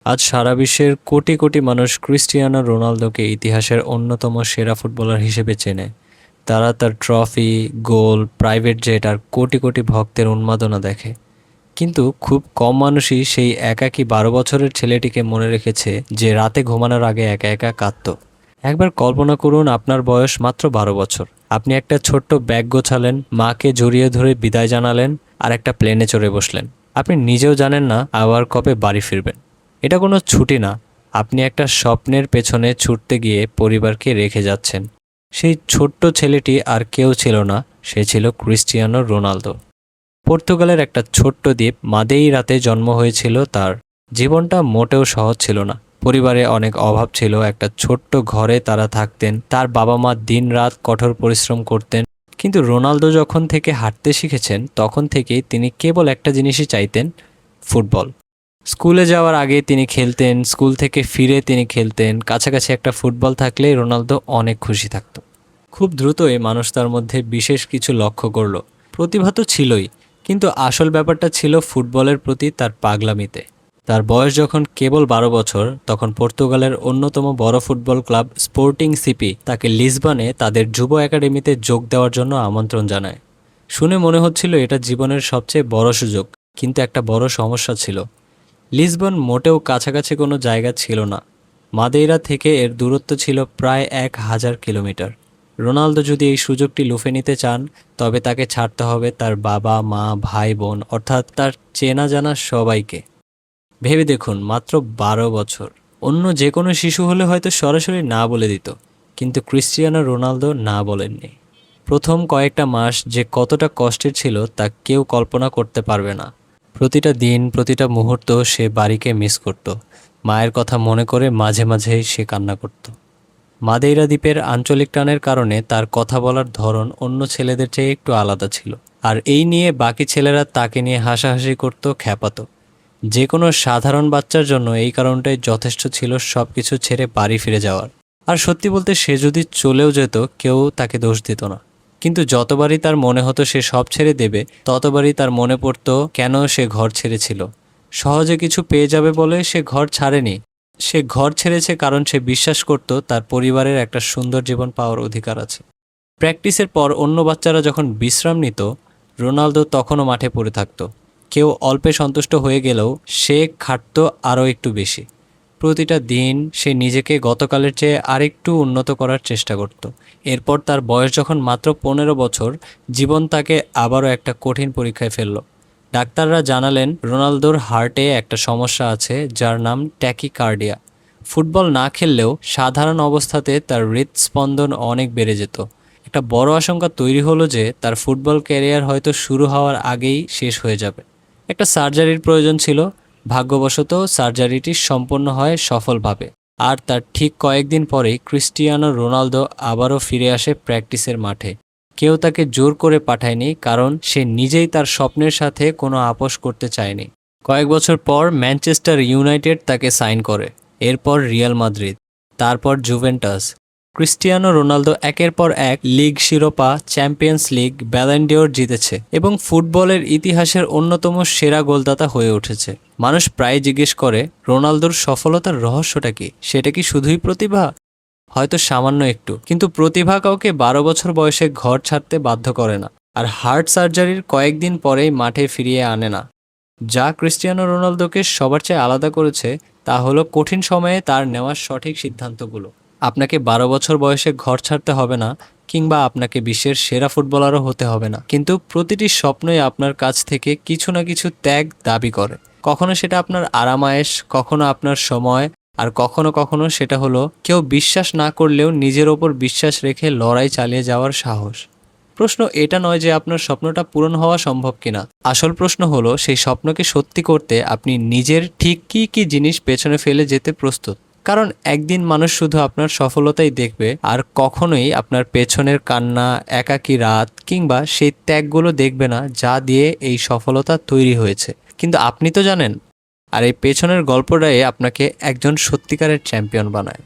আজ সারা বিশ্বের কোটি কোটি মানুষ ক্রিস্টিয়ানো রোনালদোকে ইতিহাসের অন্যতম সেরা ফুটবলার হিসেবে চেনে। তারা তার ট্রফি, গোল, প্রাইভেট জেট আর কোটি কোটি ভক্তের উন্মাদনা দেখে। কিন্তু খুব কম মানুষই সেই একাকী 12 বছরের ছেলেটিকে মনে রেখেছে যে রাতে ঘুমানোর আগে একা একা কাঁদত। একবার কল্পনা করুন, আপনার বয়স মাত্র 12 বছর। আপনি একটা ছোট্ট ব্যাগ গোছালেন, মাকে জড়িয়ে ধরে বিদায় জানালেন, আর একটা প্লেনে চড়ে বসলেন। আপনি নিজেও জানেন না আবার কবে বাড়ি ফিরবেন। এটা কোনো ছুটি না, আপনি একটা স্বপ্নের পেছনে ছুটতে গিয়ে পরিবারকে রেখে যাচ্ছেন। সেই ছোট্ট ছেলেটি আর কেউ ছিল না, সে ছিল ক্রিস্টিয়ানো রোনালদো। পর্তুগালের একটা ছোট্ট দ্বীপ মাদেইরাতে জন্ম হয়েছিল তার। জীবনটা মোটেও সহজ ছিল না। পরিবারে অনেক অভাব ছিল। একটা ছোট্ট ঘরে তারা থাকতেন। তার বাবা মা দিনরাত কঠোর পরিশ্রম করতেন। কিন্তু রোনালদো যখন থেকে হাঁটতে শিখেছেন তখন থেকেই তিনি কেবল একটা জিনিসই চাইতেন, ফুটবল। স্কুলে যাওয়ার আগে তিনি খেলতেন, স্কুল থেকে ফিরে তিনি খেলতেন। কাছাকাছি একটা ফুটবল থাকলে রোনালদো অনেক খুশি থাকত। খুব দ্রুতই মানুষ তার মধ্যে বিশেষ কিছু লক্ষ্য করল। প্রতিভা তো ছিলই, কিন্তু আসল ব্যাপারটা ছিল ফুটবলের প্রতি তার পাগলামিতে। তার বয়স যখন কেবল 12 বছর, তখন পর্তুগালের অন্যতম বড় ফুটবল ক্লাব স্পোর্টিং সিপি তাকে লিসবনে তাদের যুব একাডেমিতে যোগ দেওয়ার জন্য আমন্ত্রণ জানায়। শুনে মনে হচ্ছিল এটা জীবনের সবচেয়ে বড় সুযোগ, কিন্তু একটা বড় সমস্যা ছিল। লিসবন মোটেও কাছাকাছি কোনো জায়গা ছিল না। মাদেইরা থেকে এর দূরত্ব ছিল প্রায় 1000 কিলোমিটার। রোনালদো যদি এই সুযোগটি লুফে নিতে চান, তবে তাকে ছাড়তে হবে তার বাবা মা, ভাই বোন, অর্থাৎ তার চেনা জানা সবাইকে। ভেবে দেখুন, মাত্র 12 বছর। অন্য যে কোনো শিশু হলে হয়তো সরাসরি না বলে দিত, কিন্তু ক্রিস্টিয়ানো রোনালদো না বলেননি। প্রথম কয়েকটা মাস যে কতটা কষ্টের ছিল তা কেউ কল্পনা করতে পারবে না। প্রতিটা দিন, প্রতিটা মুহূর্ত সে বাড়িকে মিস করত। মায়ের কথা মনে করে মাঝে মাঝেই সে কান্না করত। মাদেইরা দ্বীপের আঞ্চলিক টানের কারণে তার কথা বলার ধরন অন্য ছেলেদের চেয়ে একটু আলাদা ছিল। আর এই নিয়ে বাকি ছেলেরা তাকে নিয়ে হাসাহাসি করত, খ্যাপাতো। যে কোনো সাধারণ বাচ্চার জন্য এই কারণটাই যথেষ্ট ছিল সব কিছু ছেড়ে বাড়ি ফিরে যাওয়ার। আর সত্যি বলতে, সে যদি চলেও যেত কেউ তাকে দোষ দিত না। কিন্তু যতবারই তার মনে হতো সে সব ছেড়ে দেবে, ততবারই তার মনে পড়তো কেন সে ঘর ছেড়েছিল। সহজে কিছু পেয়ে যাবে বলে সে ঘর ছাড়েনি। সে ঘর ছেড়েছে কারণ সে বিশ্বাস করত তার পরিবারের একটা সুন্দর জীবন পাওয়ার অধিকার আছে। প্র্যাকটিসের পর অন্য বাচ্চারা যখন বিশ্রাম নিত, রোনালদো তখনও মাঠে পড়ে থাকত। কেউ অল্পে সন্তুষ্ট হয়ে গেলেও সে খাটত আরও একটু বেশি। প্রতিটা দিন সে নিজেকে গতকালের চেয়ে আরেকটু উন্নত করার চেষ্টা করত। এরপর তার বয়স যখন মাত্র 15 বছর, জীবন তাকে আবারও একটা কঠিন পরীক্ষায় ফেলল। ডাক্তাররা জানালেন রোনালদোর হার্টে একটা সমস্যা আছে যার নাম ট্যাকিকার্ডিয়া। ফুটবল না খেললেও সাধারণ অবস্থাতে তার হৃদস্পন্দন অনেক বেড়ে যেত। একটা বড় আশঙ্কা তৈরি হলো যে তার ফুটবল ক্যারিয়ার হয়তো শুরু হওয়ার আগেই শেষ হয়ে যাবে। একটা সার্জারির প্রয়োজন ছিল। ভাগ্যবশত সার্জারিটি সম্পন্ন হয় সফলভাবে। আর তার ঠিক কয়েকদিন পরেই ক্রিস্টিয়ানো রোনালদো আবারও ফিরে আসে প্র্যাকটিসের মাঠে। কেউ তাকে জোর করে পাঠায়নি, কারণ সে নিজেই তার স্বপ্নের সাথে কোনো আপোষ করতে চায়নি। কয়েক বছর পর ম্যানচেস্টার ইউনাইটেড তাকে সাইন করে, এরপর রিয়াল মাদ্রিদ, তারপর জুভেন্টাস। ক্রিস্টিয়ানো রোনালদো একের পর এক লিগ শিরোপা, চ্যাম্পিয়ন্স লিগ, ব্যালন ডিওর জিতেছে এবং ফুটবলের ইতিহাসের অন্যতম সেরা গোলদাতা হয়ে উঠেছে। মানুষ প্রায় জিজ্ঞেস করে, রোনালদোর সফলতার রহস্যটা কি? সেটা কি শুধুই প্রতিভা? হয়তো সামান্য একটু, কিন্তু প্রতিভা কাউকে 12 বছর বয়সে ঘর ছাড়তে বাধ্য করে না, আর হার্ট সার্জারির কয়েকদিন পরেই মাঠে ফিরিয়ে আনে না। যা ক্রিস্টিয়ানো রোনালদোকে সবার চেয়ে আলাদা করেছে তা হলো কঠিন সময়ে তার নেওয়া সঠিক সিদ্ধান্তগুলো। আপনাকে 12 বছর বয়সে ঘর ছাড়তে হবে না, কিংবা আপনাকে বিশ্বের সেরা ফুটবলারও হতে হবে না, কিন্তু প্রতিটি স্বপ্নই আপনার কাছ থেকে কিছু না কিছু ত্যাগ দাবি করে। কখনো সেটা আপনার আরামায়েশ, কখনো আপনার সময়, আর কখনো কখনো সেটা হলো কেউ বিশ্বাস না করলেও নিজের ওপর বিশ্বাস রেখে লড়াই চালিয়ে যাওয়ার সাহস। প্রশ্ন এটা নয় যে আপনার স্বপ্নটা পূরণ হওয়া সম্ভব কিনা। আসল প্রশ্ন হলো সেই স্বপ্নকে সত্যি করতে আপনি নিজের ঠিক কী কী জিনিস পেছনে ফেলে যেতে প্রস্তুত। কারণ একদিন মানুষ শুধু আপনার সফলতাই দেখবে, আর কখনোই আপনার পেছনের কান্না, একাকী রাত কিংবা সেই ত্যাগগুলো দেখবে না যা দিয়ে এই সফলতা তৈরি হয়েছে। কিন্তু আপনি তো জানেন, আর এই পেছনের গল্পটাই আপনাকে একজন সত্যিকারের চ্যাম্পিয়ন বানায়।